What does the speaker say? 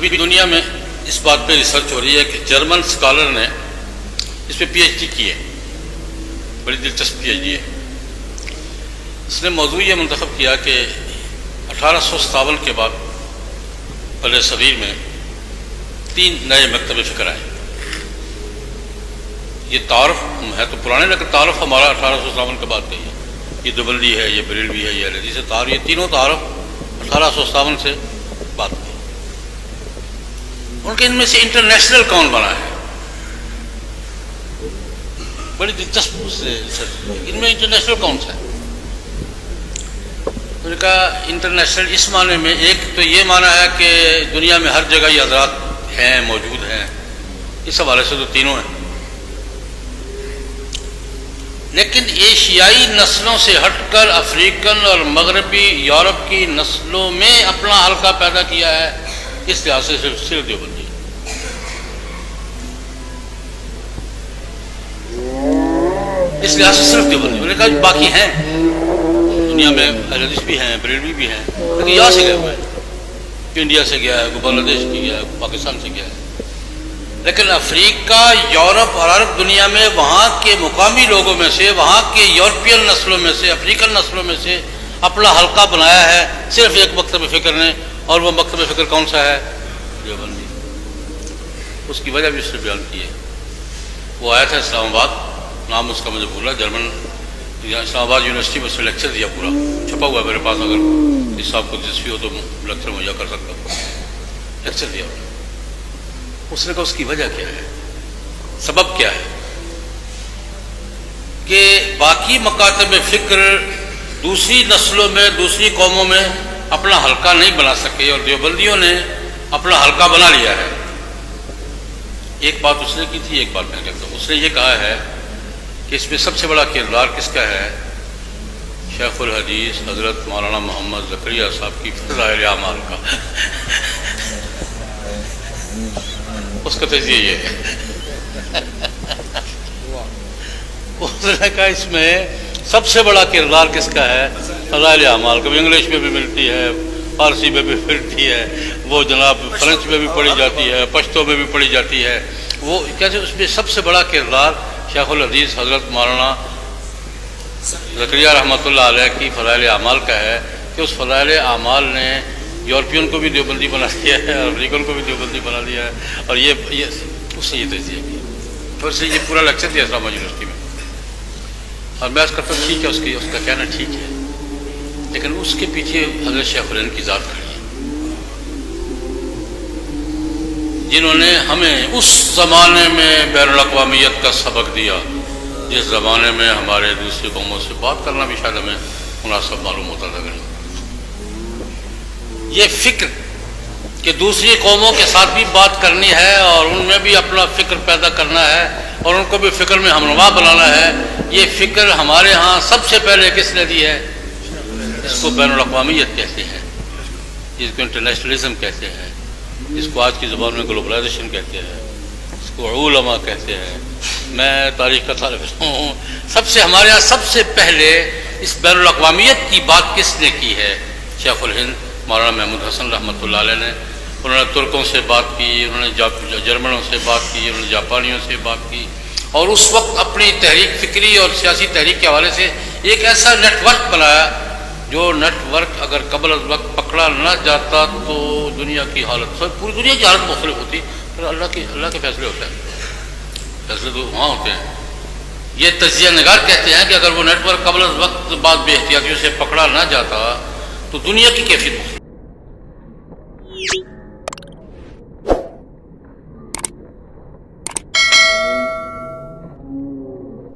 ابھی دنیا میں اس بات پہ ریسرچ ہو رہی ہے کہ جرمن اسکالر نے اس پہ پی ایچ ڈی کی ہے، بڑی دلچسپ پی ایچ ڈی ہے۔ اس نے موضوع یہ منتخب کیا کہ 1857 کے بعد بر صغیر میں 3 نئے مکتب فکر آئے۔ یہ تعارف ہے تو پرانے، لیکن تعارف ہمارا 1857 کے بعد کا ہی ہے۔ یہ دیوبندی ہے، یہ بریلوی ہے، یہ اہل حدیث ہے۔ تعارف یہ تینوں تعارف 1857 سے بعد میں۔ ان کے ان میں سے انٹرنیشنل کون بنا ہے؟ بڑی دلچسپ ان میں انٹرنیشنل کون سا ہے؟ انہوں نے کہا انٹرنیشنل اس معنی میں، ایک تو یہ معنی ہے کہ دنیا میں ہر جگہ یہ حضرات ہیں، موجود ہیں، اس حوالے سے تو تینوں ہیں، لیکن ایشیائی نسلوں سے ہٹ کر افریقن اور مغربی یورپ کی نسلوں میں اپنا حلقہ پیدا کیا ہے، اس لحاظ سے صرف دیوبندی۔ اس لحاظ سے صرف دیوبندی۔ انہوں نے کہا باقی ہیں دنیا میں، اہل حدیث بھی ہیں، بریلوی بھی ہیں، لیکن یہاں سے گئے ہوئے ہیں، انڈیا سے گیا ہے، کوئی بنگلہ دیش سے گیا ہے، کوئی پاکستان سے گیا ہے، لیکن افریقہ، یورپ اور عرب دنیا میں وہاں کے مقامی لوگوں میں سے، وہاں کے یورپین نسلوں میں سے، افریقن نسلوں میں سے اپنا حلقہ بنایا ہے صرف ایک مکتب فکر نے، اور وہ مکتب فکر کون سا ہے؟ دیوبندی۔ اس کی وجہ بھی اس نے بیان کی ہے۔ وہ آیا تھا اسلام آباد، نام اس کا مجھے بھولا، جرمن، اسلام آباد یونیورسٹی میں اس نے لیکچر دیا، پورا چھپا ہوا ہے میرے پاس، اگر اس صاحب کو دلچسپی ہو تو لیکچر مہیا کر سکتا ہوں۔ لیکچر دیا اس نے کہا اس کی وجہ کیا ہے، سبب کیا ہے کہ باقی مکاتب فکر دوسری نسلوں میں، دوسری قوموں میں اپنا حلقہ نہیں بنا سکے، اور دیوبندیوں نے اپنا حلقہ بنا لیا ہے۔ ایک بات اس نے کی تھی، ایک بات میں کہتا ہوں۔ اس نے یہ کہا ہے کہ اس میں سب سے بڑا کردار کس کا ہے؟ شیخ الحدیث حضرت مولانا محمد زکریا صاحب کی فضائل اعمال کا۔ اس کا تجزیہ یہ ہے۔ اس نے کہا اس میں سب سے بڑا کردار کس کا ہے؟ فضائل اعمال کا۔ بھی انگلش میں بھی ملتی ہے، فارسی میں بھی ملتی ہے، وہ جناب فرنچ میں بھی پڑھی جاتی ہے، پشتو میں بھی پڑھی جاتی ہے۔ وہ کیسے اس میں سب سے بڑا کردار شیخ الحدیث حضرت مولانا زکریا رحمۃ اللہ علیہ کی فضائل اعمال کا ہے کہ اس فضائل اعمال نے یورپین کو بھی دیوبندی بنا دیا ہے، اور افریقن کو بھی دیوبندی بنا دیا ہے، اور یہ اس نے یہ تجزیہ کیا۔ پھر سے یہ پورا لیکچر دیا اسلام آباد یونیورسٹی میں، اور میں اس کا تو ٹھیک ہے، اس کا کہنا ٹھیک ہے، لیکن اس کے پیچھے حضرت شیخ الہند کی ذات کھڑی ہے، جنہوں نے ہمیں اس زمانے میں بین الاقوامیت کا سبق دیا جس زمانے میں ہمارے دوسری قوموں سے بات کرنا بھی شاید ہمیں مناسب معلوم ہوتا تھا۔ یہ فکر کہ دوسری قوموں کے ساتھ بھی بات کرنی ہے اور ان میں بھی اپنا فکر پیدا کرنا ہے اور ان کو بھی فکر میں ہمنوا بنانا ہے، یہ فکر ہمارے ہاں سب سے پہلے کس نے دی ہے؟ اس کو بین الاقوامیت کہتے ہیں، اس کو انٹرنیشنلزم کہتے ہیں، اس کو آج کی زبان میں گلوبلائزیشن کہتے ہیں، اس کو علماء کہتے ہیں۔ میں تاریخ کا طالب ہوں، ہمارے یہاں سب سے پہلے اس بین الاقوامیت کی بات کس نے کی ہے؟ شیخ الہند مولانا محمود حسن رحمۃ اللہ علیہ نے۔ انہوں نے ترکوں سے بات کی، انہوں نے جرمنوں سے بات کی، انہوں نے جاپانیوں سے بات کی، اور اس وقت اپنی تحریک فکری اور سیاسی تحریک کے حوالے سے ایک ایسا نیٹ ورک بنایا جو نیٹ ورک اگر قبل از وقت پکڑا نہ جاتا تو دنیا کی حالت، پوری دنیا کی حالت مختلف ہوتی، پھر اللہ کے فیصلے ہوتے ہیں، فیصلے تو وہاں ہوتے ہیں۔ یہ تجزیہ نگار کہتے ہیں کہ اگر وہ نیٹ ورک قبل از وقت بعد بے احتیاطیوں سے پکڑا نہ جاتا تو دنیا کی کیفیت مختلف